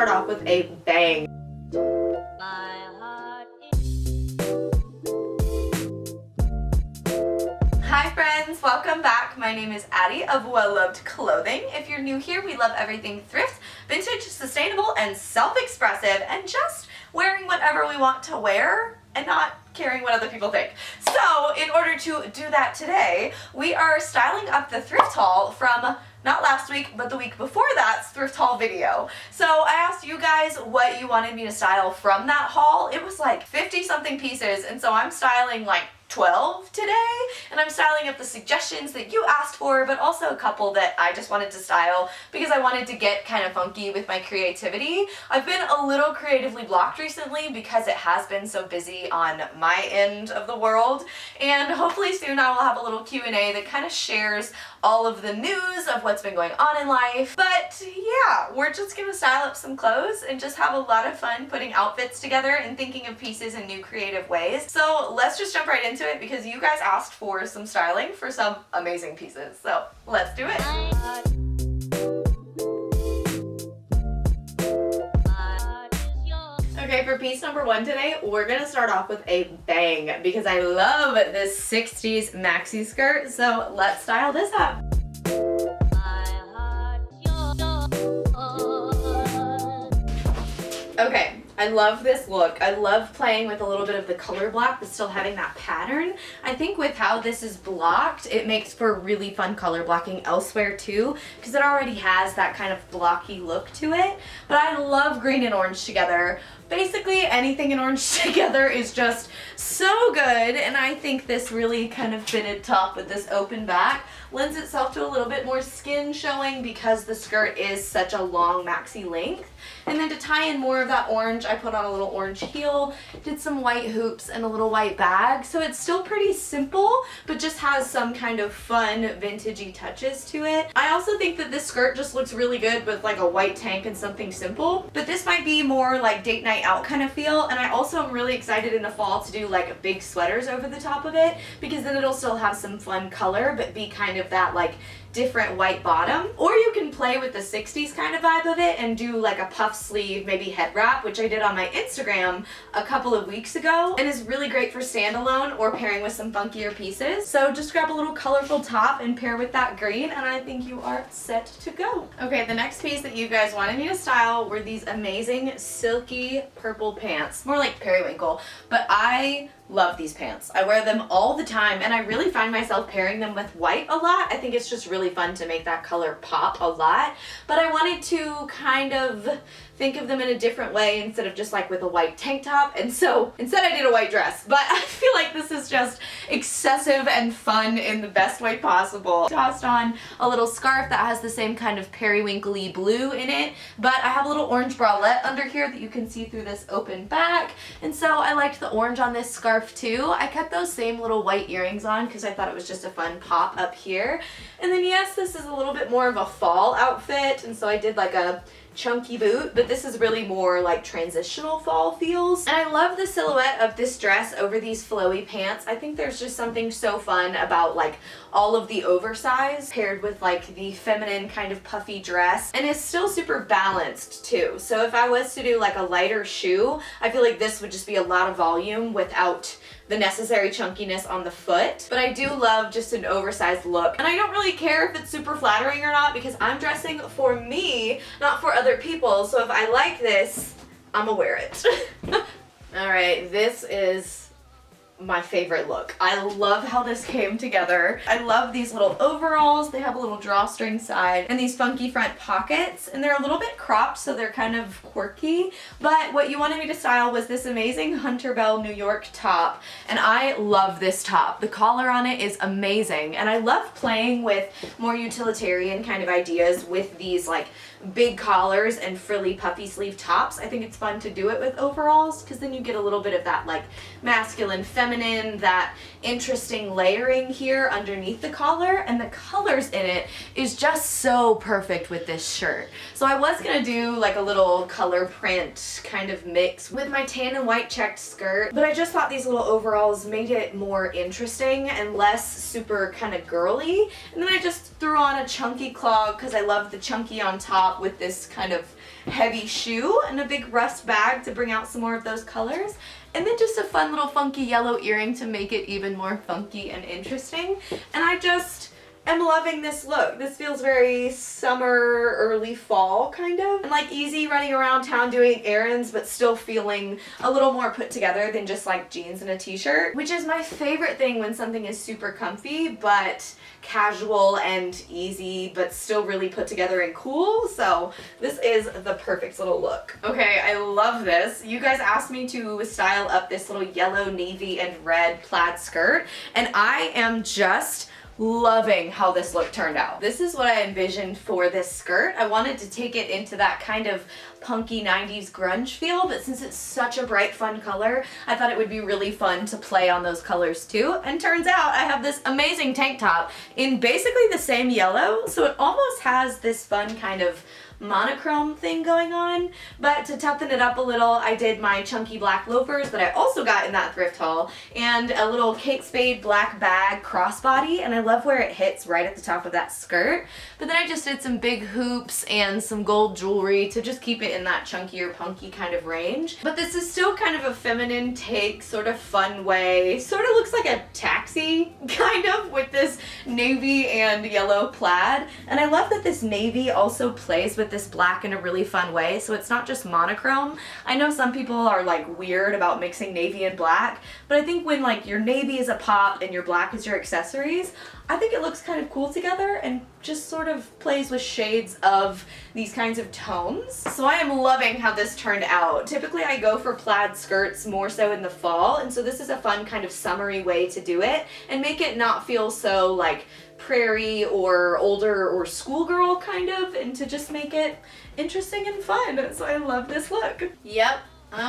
start off with a bang. Hi friends, welcome back. My name is Addie of Well Loved Clothing. If you're new here, we love everything thrift, vintage, sustainable, and self-expressive, and just wearing whatever we want to wear and not caring what other people think. So in order to do that today, we are styling up the thrift haul from not last week, but the week before that's thrift haul video. So I asked you guys what you wanted me to style from that haul. It was like 50 something pieces, and so I'm styling like 12 today, and I'm styling up the suggestions that you asked for, but also a couple that I just wanted to style because I wanted to get kind of funky with my creativity. I've been a little creatively blocked recently because it has been so busy on my end of the world, and hopefully soon I will have a little Q&A that kind of shares all of the news of what's been going on in life. But yeah, we're just gonna style up some clothes and just have a lot of fun putting outfits together and thinking of pieces in new creative ways. So let's just jump right into it because you guys asked for some styling for some amazing pieces. So let's do it. Okay, for piece number one today, we're gonna start off with a bang because I love this 60s maxi skirt. So let's style this up. Okay, I love this look. I love playing with a little bit of the color block, but still having that pattern. I think with how this is blocked, it makes for really fun color blocking elsewhere too, because it already has that kind of blocky look to it. But I love green and orange together. Basically anything in orange together is just so good, and I think this really kind of fitted top with this open back lends itself to a little bit more skin showing because the skirt is such a long maxi length. And then to tie in more of that orange, I put on a little orange heel, did some white hoops and a little white bag. So it's still pretty simple, but just has some kind of fun vintagey touches to it. I also think that this skirt just looks really good with like a white tank and something simple, but this might be more like date night out kind of feel. And I also am really excited in the fall to do like big sweaters over the top of it, because then it'll still have some fun color, but be kind of that like different white bottom. Or you can play with the 60s kind of vibe of it and do like a puff sleeve, maybe head wrap, which I did on my Instagram a couple of weeks ago and is really great for standalone or pairing with some funkier pieces. So just grab a little colorful top and pair with that green, and I think you are set to go. Okay, the next piece that you guys wanted me to style were these amazing silky purple pants. More like periwinkle, but I love these pants. I wear them all the time, and I really find myself pairing them with white a lot. I think it's just really fun to make that color pop a lot, but I wanted to kind of think of them in a different way instead of just like with a white tank top, and so instead I did a white dress. But I feel like this is just excessive and fun in the best way possible. Tossed on a little scarf that has the same kind of periwinkle-y blue in it, but I have a little orange bralette under here that you can see through this open back, and so I liked the orange on this scarf too. I kept those same little white earrings on because I thought it was just a fun pop up here. And then yes, this is a little bit more of a fall outfit, and so I did like a chunky boot, but this is really more like transitional fall feels. And I love the silhouette of this dress over these flowy pants. I think there's just something so fun about like all of the oversize paired with like the feminine kind of puffy dress, and it's still super balanced too. So if I was to do like a lighter shoe, I feel like this would just be a lot of volume without the necessary chunkiness on the foot. But I do love just an oversized look, and I don't really care if it's super flattering or not because I'm dressing for me, not for other people. So if I like this, I'ma wear it. All right, this is my favorite look. I love how this came together. I love these little overalls. They have a little drawstring side and these funky front pockets, and they're a little bit cropped, so they're kind of quirky. But what you wanted me to style was this amazing Hunter Bell New York top, and I love this top. The collar on it is amazing, and I love playing with more utilitarian kind of ideas with these like big collars and frilly puffy sleeve tops. I think it's fun to do it with overalls because then you get a little bit of that like masculine, feminine, that interesting layering here underneath the collar, and the colors in it is just so perfect with this shirt. So I was gonna do like a little color print kind of mix with my tan and white checked skirt, but I just thought these little overalls made it more interesting and less super kind of girly. And then I just threw on a chunky clog because I love the chunky on top with this kind of heavy shoe and a big rust bag to bring out some more of those colors. And then just a fun little funky yellow earring to make it even more funky and interesting. And I just am loving this look. This feels very summer, early fall kind of. And like easy running around town doing errands, but still feeling a little more put together than just like jeans and a t-shirt, which is my favorite thing when something is super comfy, but casual and easy, but still really put together and cool. So this is the perfect little look. Okay, I love this. You guys asked me to style up this little yellow, navy, and red plaid skirt, and I am just loving how this look turned out. This is what I envisioned for this skirt. I wanted to take it into that kind of punky 90s grunge feel, but since it's such a bright, fun color, I thought it would be really fun to play on those colors too. And turns out I have this amazing tank top in basically the same yellow, so it almost has this fun kind of monochrome thing going on. But to toughen it up a little, I did my chunky black loafers that I also got in that thrift haul, and a little Kate Spade black bag crossbody, and I love where it hits right at the top of that skirt. But then I just did some big hoops and some gold jewelry to just keep it in that chunkier, punky kind of range. But this is still kind of a feminine take, sort of fun way. Sort of looks like a taxi, kind of, with this navy and yellow plaid. And I love that this navy also plays with this black in a really fun way, so it's not just monochrome. I know some people are like weird about mixing navy and black, but I think when like your navy is a pop and your black is your accessories, I think it looks kind of cool together and just sort of plays with shades of these kinds of tones. So I am loving how this turned out. Typically I go for plaid skirts more so in the fall, and so this is a fun kind of summery way to do it and make it not feel so like prairie or older or schoolgirl kind of, and to just make it interesting and fun. So I love this look. Yep.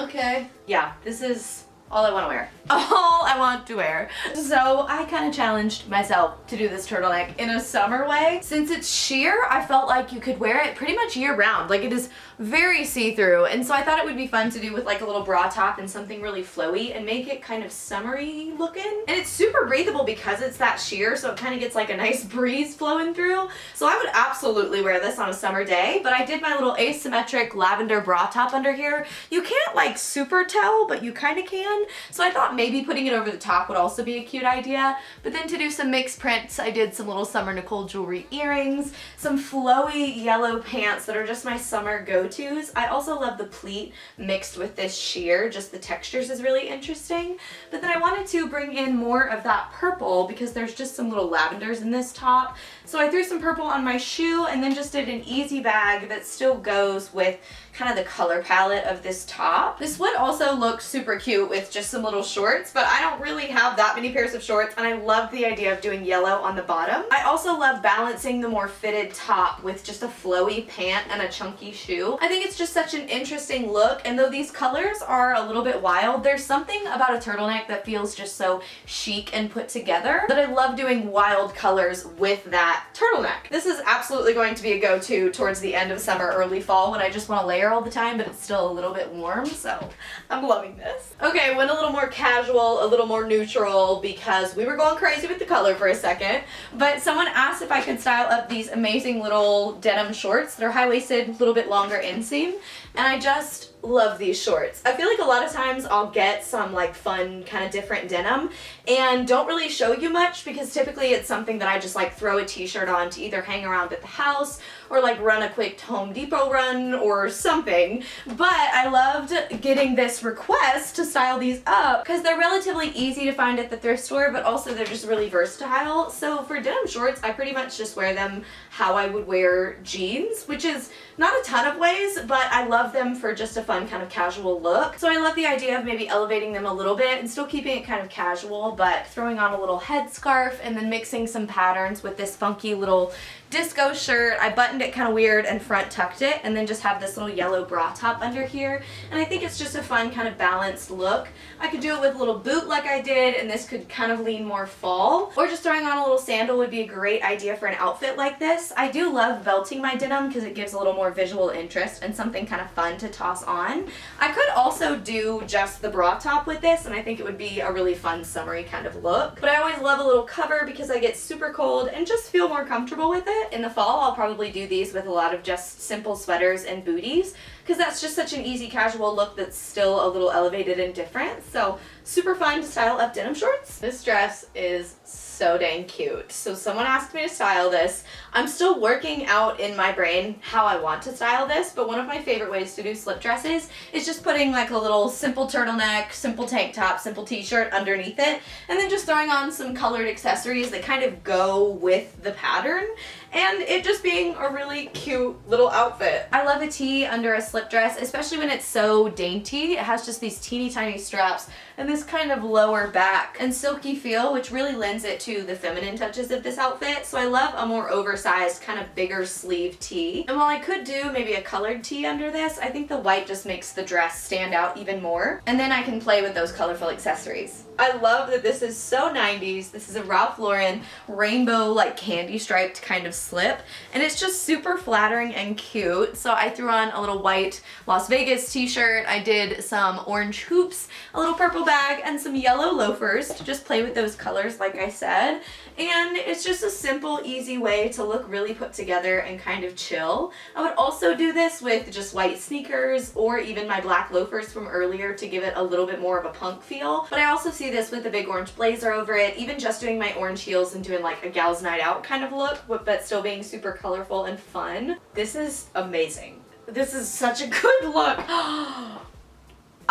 Okay. Yeah, this is all I want to wear. All I want to wear. So I kind of challenged myself to do this turtleneck in a summer way. Since it's sheer, I felt like you could wear it pretty much year round. Like it is very see-through, and so I thought it would be fun to do with like a little bra top and something really flowy and make it kind of summery looking. And it's super breathable because it's that sheer, so it kind of gets like a nice breeze flowing through. So I would absolutely wear this on a summer day, but I did my little asymmetric lavender bra top under here. You can't like super tell, but you kind of can. So I thought maybe putting it over the top would also be a cute idea. But then to do some mixed prints, I did some little Summer Nicole jewelry earrings, some flowy yellow pants that are just my summer go-tos. I also love the pleat mixed with this sheer, just the textures is really interesting. But then I wanted to bring in more of that purple because there's just some little lavenders in this top. So I threw some purple on my shoe and then just did an easy bag that still goes with kind of the color palette of this top. This would also look super cute with just some little shorts, but I don't really have that many pairs of shorts, and I love the idea of doing yellow on the bottom. I also love balancing the more fitted top with just a flowy pant and a chunky shoe. I think it's just such an interesting look, and though these colors are a little bit wild, there's something about a turtleneck that feels just so chic and put together that I love doing wild colors with that turtleneck. This is absolutely going to be a go-to towards the end of summer, early fall, when I just want to layer all the time, but it's still a little bit warm, so I'm loving this. Okay, went a little more casual, a little more neutral, because we were going crazy with the color for a second, but someone asked if I could style up these amazing little denim shorts that are high-waisted, a little bit longer inseam, and I just love these shorts. I feel like a lot of times I'll get some like fun kind of different denim and don't really show you much because typically it's something that I just like throw a t-shirt on to either hang around at the house or like run a quick Home Depot run or something. But I loved getting this request to style these up because they're relatively easy to find at the thrift store, but also they're just really versatile. So for denim shorts, I pretty much just wear them how I would wear jeans, which is not a ton of ways, but I love them for just a fun kind of casual look. So I love the idea of maybe elevating them a little bit and still keeping it kind of casual, but throwing on a little headscarf and then mixing some patterns with this funky little disco shirt. I buttoned it kind of weird and front tucked it, and then just have this little yellow bra top under here. And I think it's just a fun kind of balanced look. I could do it with a little boot like I did, and this could kind of lean more fall. Or just throwing on a little sandal would be a great idea for an outfit like this. I do love belting my denim because it gives a little more visual interest and something kind of fun to toss on. I could also do just the bra top with this, and I think it would be a really fun summery kind of look. But I always love a little cover because I get super cold and just feel more comfortable with it. it. In the fall, I'll probably do these with a lot of just simple sweaters and booties, because that's just such an easy casual look that's still a little elevated and different. So super fun to style up denim shorts. This dress is so dang cute. So someone asked me to style this. I'm still working out in my brain how I want to style this, but one of my favorite ways to do slip dresses is just putting like a little simple turtleneck, simple tank top, simple t-shirt underneath it, and then just throwing on some colored accessories that kind of go with the pattern, and it just being a really cute little outfit. I love a tee under a slip dress, especially when it's so dainty. It has just these teeny tiny straps and this kind of lower back and silky feel, which really lends it to the feminine touches of this outfit. So I love a more oversized, kind of bigger sleeve tee. And while I could do maybe a colored tee under this, I think the white just makes the dress stand out even more. And then I can play with those colorful accessories. I love that this is so 90s. This is a Ralph Lauren rainbow, like candy striped kind of slip, and it's just super flattering and cute. So I threw on a little white Las Vegas t-shirt. I did some orange hoops, a little purple bag, and some yellow loafers to just play with those colors like I said. And it's just a simple, easy way to look really put together and kind of chill. I would also do this with just white sneakers or even my black loafers from earlier to give it a little bit more of a punk feel. But I also see this with a big orange blazer over it, even just doing my orange heels and doing like a gal's night out kind of look, but still being super colorful and fun. This is amazing. This is such a good look.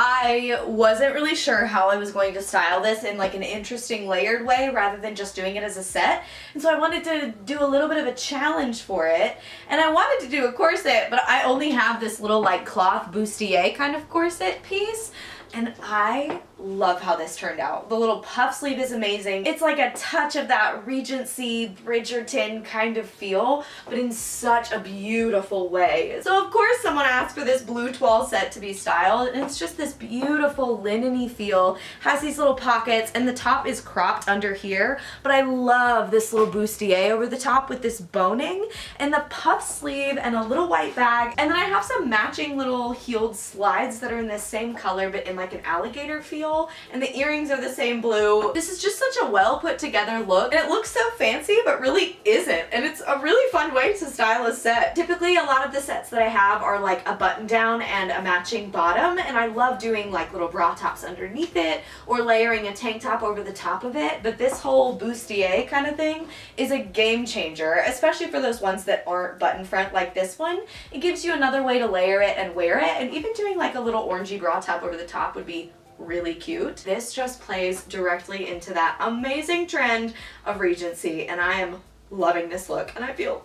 I wasn't really sure how I was going to style this in like an interesting layered way rather than just doing it as a set. And so I wanted to do a little bit of a challenge for it. And I wanted to do a corset, but I only have this little like cloth bustier kind of corset piece. And I love how this turned out. The little puff sleeve is amazing. It's like a touch of that Regency, Bridgerton kind of feel, but in such a beautiful way. So of course someone asked for this blue toile set to be styled, and it's just this beautiful linen-y feel. Has these little pockets, and the top is cropped under here, but I love this little bustier over the top with this boning, and the puff sleeve, and a little white bag, and then I have some matching little heeled slides that are in this same color, but in like an alligator feel. And the earrings are the same blue. This is just such a well put together look, and it looks so fancy but really isn't, and it's a really fun way to style a set. Typically a lot of the sets that I have are like a button down and a matching bottom, and I love doing like little bra tops underneath it or layering a tank top over the top of it, but this whole bustier kind of thing is a game changer, especially for those ones that aren't button front like this one. It gives you another way to layer it and wear it, and even doing like a little orangey bra top over the top would be really cute. This just plays directly into that amazing trend of Regency, and I am loving this look, and I feel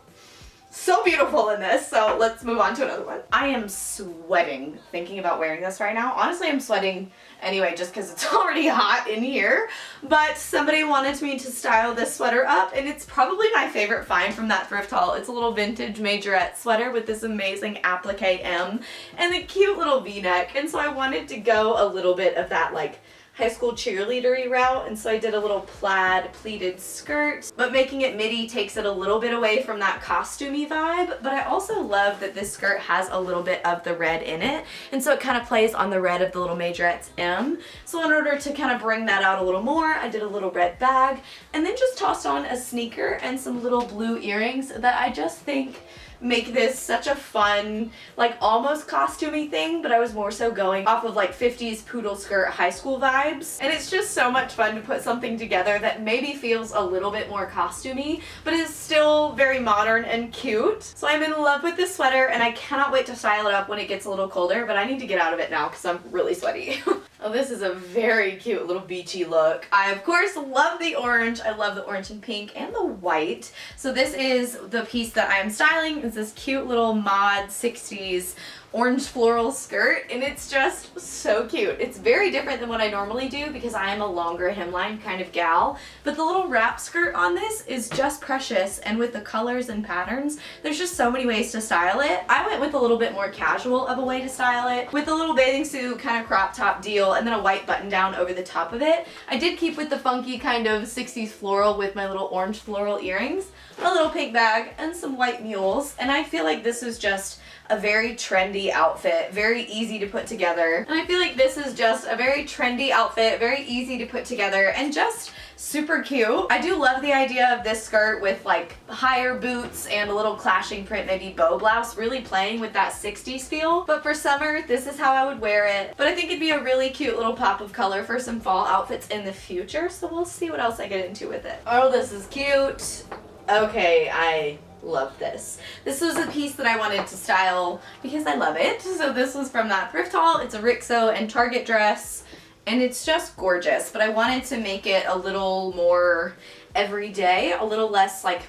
so beautiful in this. So let's move on to another one. I am sweating thinking about wearing this right now. Honestly, I'm sweating anyway just because it's already hot in here, but somebody wanted me to style this sweater up, and it's probably my favorite find from that thrift haul. It's a little vintage majorette sweater with this amazing applique M and a cute little v-neck, and so I wanted to go a little bit of that like high school cheerleadery route, and so I did a little plaid pleated skirt, but making it midi takes it a little bit away from that costumey vibe. But I also love that this skirt has a little bit of the red in it, and so it kind of plays on the red of the little majorette's M. So in order to kind of bring that out a little more, I did a little red bag, and then just tossed on a sneaker and some little blue earrings that I just think make this such a fun, like almost costumey thing, but I was more so going off of like 50s poodle skirt high school vibes. And it's just so much fun to put something together that maybe feels a little bit more costumey, but is still very modern and cute. So I'm in love with this sweater, and I cannot wait to style it up when it gets a little colder, but I need to get out of it now because I'm really sweaty. Oh, this is a very cute little beachy look. I, of course, love the orange. I love the orange and pink and the white. So this is the piece that I am styling. It's this cute little mod 60s orange floral skirt, and it's just so cute. It's very different than what I normally do because I am a longer hemline kind of gal, but the little wrap skirt on this is just precious, and with the colors and patterns, there's just so many ways to style it. I went with a little bit more casual of a way to style it, with a little bathing suit kind of crop top deal and then a white button down over the top of it. I did keep with the funky kind of 60s floral with my little orange floral earrings, a little pink bag, and some white mules, and I feel like this is just a very trendy outfit, very easy to put together. And I feel like this is just a very trendy outfit, very easy to put together, and just super cute. I do love the idea of this skirt with like higher boots and a little clashing print, maybe bow blouse, really playing with that 60s feel. But for summer, this is how I would wear it. But I think it'd be a really cute little pop of color for some fall outfits in the future, so we'll see what else I get into with it. Oh, this is cute. Okay, I love this. This was a piece that I wanted to style because I love it. So this was from that thrift haul. It's a Rixo and Target dress, and it's just gorgeous, but I wanted to make it a little more everyday, a little less like,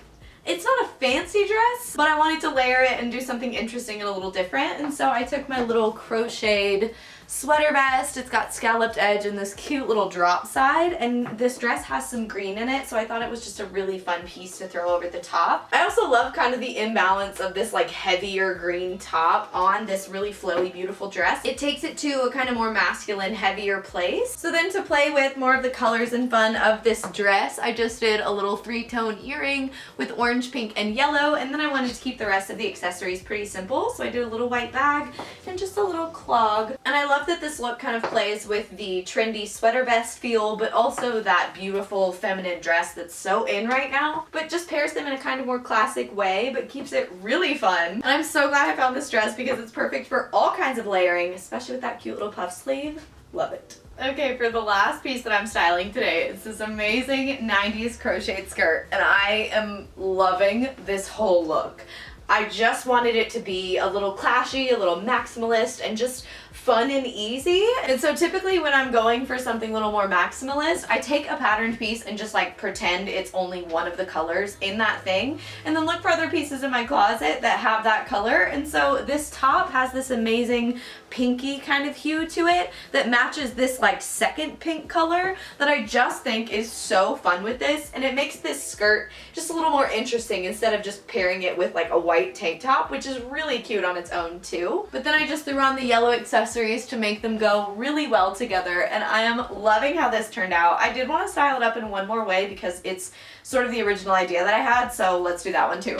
it's not a fancy dress, but I wanted to layer it and do something interesting and a little different. And so I took my little crocheted sweater vest. It's got scalloped edge and this cute little drop side, and this dress has some green in it, so I thought it was just a really fun piece to throw over the top. I also love kind of the imbalance of this like heavier green top on this really flowy, beautiful dress. It takes it to a kind of more masculine, heavier place. So then to play with more of the colors and fun of this dress, I just did a little 3-tone earring with orange, pink, and yellow, and then I wanted to keep the rest of the accessories pretty simple, so I did a little white bag and just a little clog. And I love that this look kind of plays with the trendy sweater vest feel, but also that beautiful feminine dress that's so in right now, but just pairs them in a kind of more classic way, but keeps it really fun. And I'm so glad I found this dress because it's perfect for all kinds of layering, especially with that cute little puff sleeve. Love it. Okay, for the last piece that I'm styling today, it's this amazing 90s crocheted skirt, and I am loving this whole look. I just wanted it to be a little clashy, a little maximalist, and just fun and easy. And so typically when I'm going for something a little more maximalist, I take a patterned piece and just like pretend it's only one of the colors in that thing, and then look for other pieces in my closet that have that color. And so this top has this amazing pinky kind of hue to it that matches this like second pink color that I just think is so fun with this, and it makes this skirt just a little more interesting instead of just pairing it with like a white tank top, which is really cute on its own too. But then I just threw on the yellow accessories to make them go really well together, and I am loving how this turned out. I did want to style it up in one more way because it's sort of the original idea that I had, so let's do that one too.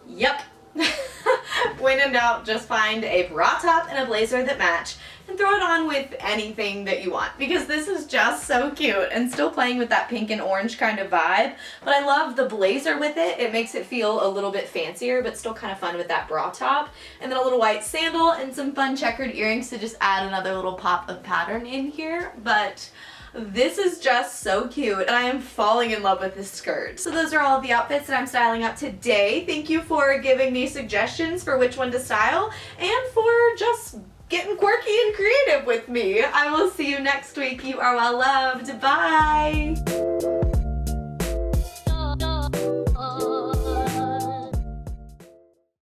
Yep. When in doubt, just find a bra top and a blazer that match and throw it on with anything that you want, because this is just so cute and still playing with that pink and orange kind of vibe. But I love the blazer with it. It makes it feel a little bit fancier but still kind of fun with that bra top, and then a little white sandal and some fun checkered earrings to just add another little pop of pattern in here. But this is just so cute, and I am falling in love with this skirt. So those are all of the outfits that I'm styling up today. Thank you for giving me suggestions for which one to style and for just getting quirky and creative with me. I will see you next week. You are well loved. Bye!